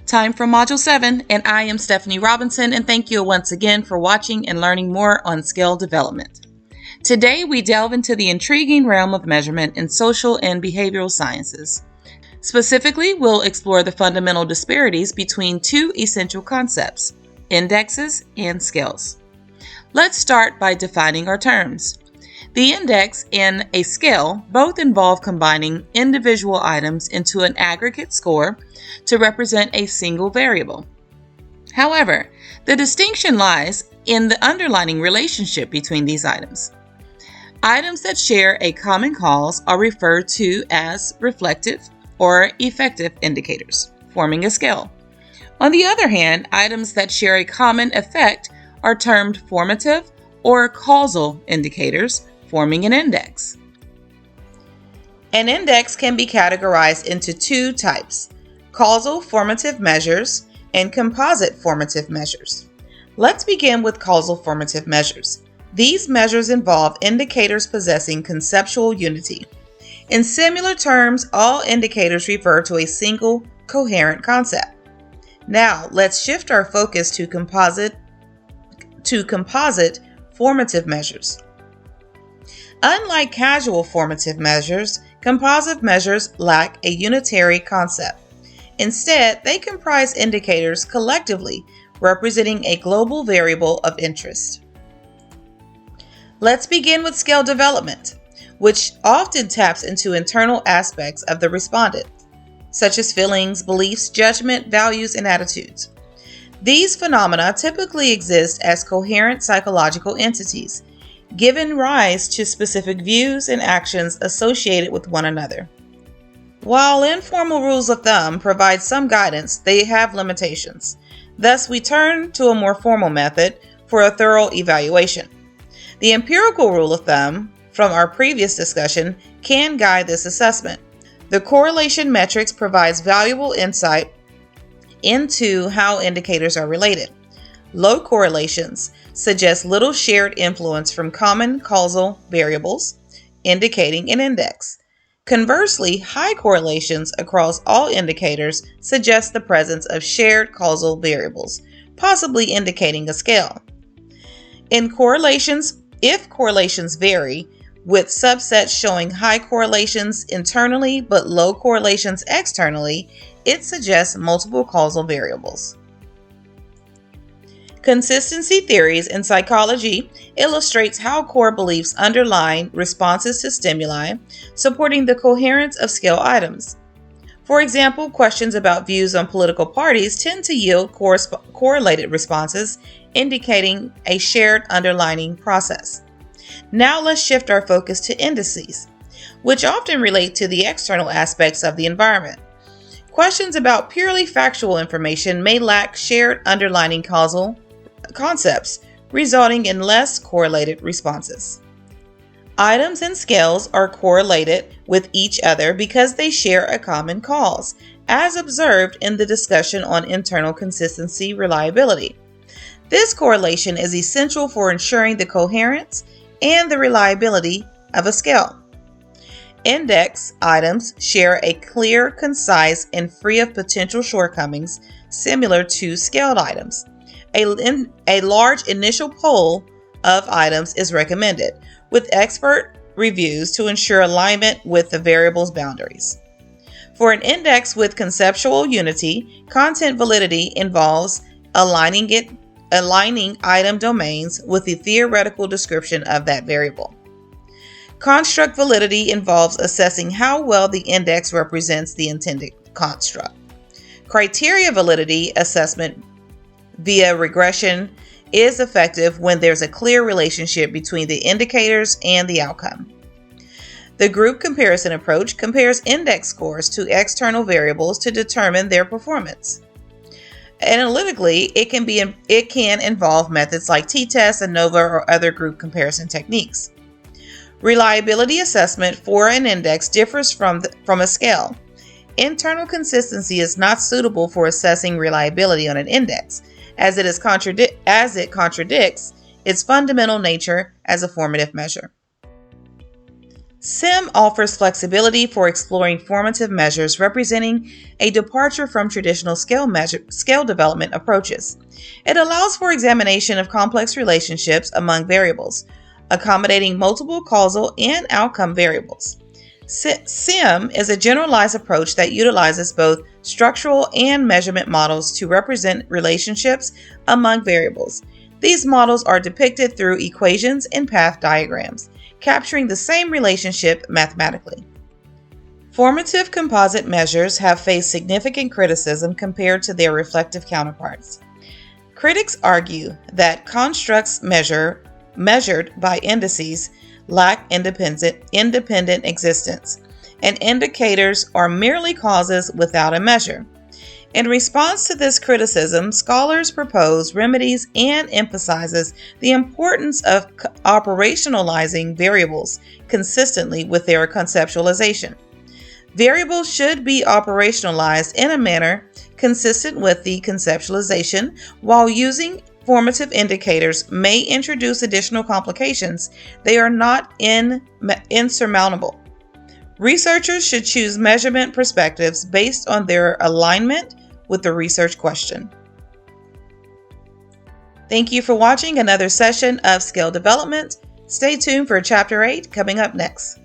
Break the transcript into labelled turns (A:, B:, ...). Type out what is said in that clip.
A: Time for Module 7, and I am Stephanie Robinson, and thank you once again for watching and learning more on skill development. Today, we delve into the intriguing realm of measurement in social and behavioral sciences. Specifically, we'll explore the fundamental disparities between two essential concepts, indexes and scales. Let's start by defining our terms. The index and a scale both involve combining individual items into an aggregate score to represent a single variable. However, the distinction lies in the underlying relationship between these items. Items that share a common cause are referred to as reflective or effective indicators, forming a scale. On the other hand, items that share a common effect are termed formative or causal indicators, forming an index. An index can be categorized into two types, causal formative measures and composite formative measures. Let's begin with causal formative measures. These measures involve indicators possessing conceptual unity. In similar terms, all indicators refer to a single coherent concept. Now, let's shift our focus to composite formative measures. Unlike casual formative measures, composite measures lack a unitary concept. Instead, they comprise indicators collectively representing a global variable of interest. Let's begin with scale development, which often taps into internal aspects of the respondent, such as feelings, beliefs, judgment, values, and attitudes. These phenomena typically exist as coherent psychological entities, giving rise to specific views and actions associated with one another. While informal rules of thumb provide some guidance, they have limitations. Thus, we turn to a more formal method for a thorough evaluation. The empirical rule of thumb from our previous discussion can guide this assessment. The correlation matrix provides valuable insight into how indicators are related. Low correlations suggest little shared influence from common causal variables, indicating an index. Conversely, high correlations across all indicators suggest the presence of shared causal variables, possibly indicating a scale. If correlations vary, with subsets showing high correlations internally but low correlations externally, it suggests multiple causal variables. Consistency theories in psychology illustrates how core beliefs underlie responses to stimuli, supporting the coherence of scale items. For example, questions about views on political parties tend to yield correlated responses, indicating a shared underlying process. Now let's shift our focus to indices, which often relate to the external aspects of the environment. Questions about purely factual information may lack shared underlying causal concepts, resulting in less correlated responses. Items and scales are correlated with each other because they share a common cause, as observed in the discussion on internal consistency reliability. This correlation is essential for ensuring the coherence and the reliability of a scale. Index items share a clear, concise, and free of potential shortcomings, similar to scaled items. A large initial pool of items is recommended, with expert reviews to ensure alignment with the variable's boundaries. For an index with conceptual unity, content validity involves aligning item domains with the theoretical description of that variable. Construct validity involves assessing how well the index represents the intended construct. Criteria validity assessment via regression is effective when there's a clear relationship between the indicators and the outcome. The group comparison approach compares index scores to external variables to determine their performance. Analytically, it can involve methods like t-test, ANOVA, or other group comparison techniques. Reliability assessment for an index differs from a scale. Internal consistency is not suitable for assessing reliability on an index, as it contradicts its fundamental nature as a formative measure. SIM offers flexibility for exploring formative measures representing a departure from traditional scale development approaches. It allows for examination of complex relationships among variables, accommodating multiple causal and outcome variables. SIM is a generalized approach that utilizes both structural and measurement models to represent relationships among variables. These models are depicted through equations and path diagrams, capturing the same relationship mathematically. Formative composite measures have faced significant criticism compared to their reflective counterparts. Critics argue that constructs measured by indices lack independent existence, and indicators are merely causes without a measure. In response to this criticism, scholars propose remedies and emphasizes the importance of operationalizing variables consistently with their conceptualization. Variables should be operationalized in a manner consistent with the conceptualization, while using formative indicators may introduce additional complications. They are not insurmountable. Researchers should choose measurement perspectives based on their alignment with the research question. Thank you for watching another session of Scale Development. Stay tuned for Chapter 8 coming up next.